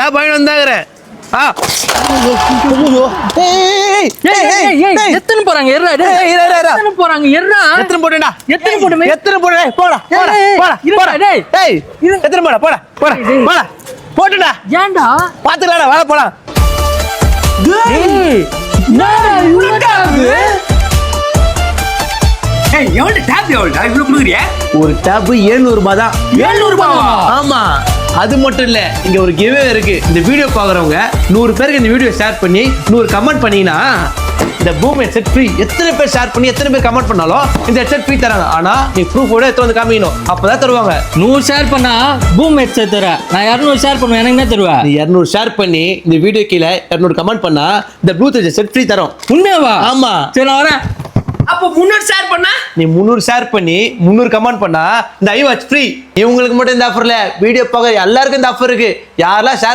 Tape வாங்கி வந்தாங்கறேன். எத்தனை போறாங்க எர்ரா டேய் எத்தனை போறாங்க எர்ரா எத்தனை போடுடா எத்தனை போடுமே எத்தனை போடு டேய் போடா போடா போடா டேய் டேய் எத்தனை போடா போடா போடா போடா போடுடா ஏன்டா பாத்துடா வா போலாம் டேய் நான் இவ்வளவு டேப் ஏய் எவ்வளவு டேப் எவ்வளவுடா இவ்வளவு குடுக்குறியா? ஒரு டேப் 700 ரூபாய் தான். 700 ரூபாயா? ஆமா. அது மட்டும் இல்ல இங்க ஒரு கிவ்வே இருக்கு. இந்த வீடியோ பாக்குறவங்க 100 பேருக்கு இந்த வீடியோ ஷேர் பண்ணி 100 கமெண்ட் பண்ணீங்கன்னா இந்த பூம் ஹெட்செட் ஃப்ரீ. எத்தனை பேர் ஷேர் பண்ணி எத்தனை பேர் கமெண்ட் பண்ணாலும் இந்த ஹெட்செட் ஃப்ரீ தராங்க. ஆனா நீ ப்ரூஃபோட எடுத்து வந்து காமிக்கணும், அப்பதான் தருவாங்க. 100 ஷேர் பண்ணா பூம் ஹெட்செட் தர. நான் 200 ஷேர் பண்ணுவேன், எனக்கு என்ன தருவா? நீ 200 ஷேர் பண்ணி இந்த வீடியோ கீழே 200 கமெண்ட் பண்ணா இந்த ப்ளூடூத் ஹெட்செட் ஃப்ரீ தரோம். உண்மையாவா? ஆமா. சரி நான் வரேன். அப்ப 300 ஷேர் பண்ணா நீ 300 ஷேர் பண்ணி 300 கமெண்ட் பண்ணா இந்த ஐவாட்ச் ஃப்ரீ. இவங்களுக்கு மட்டும் இந்த ஆஃபர் இல்ல, வீடியோ பார்க்க எல்லாருக்கும் இந்த ஆஃபர் இருக்கு. யாரெல்லாம் ஷேர்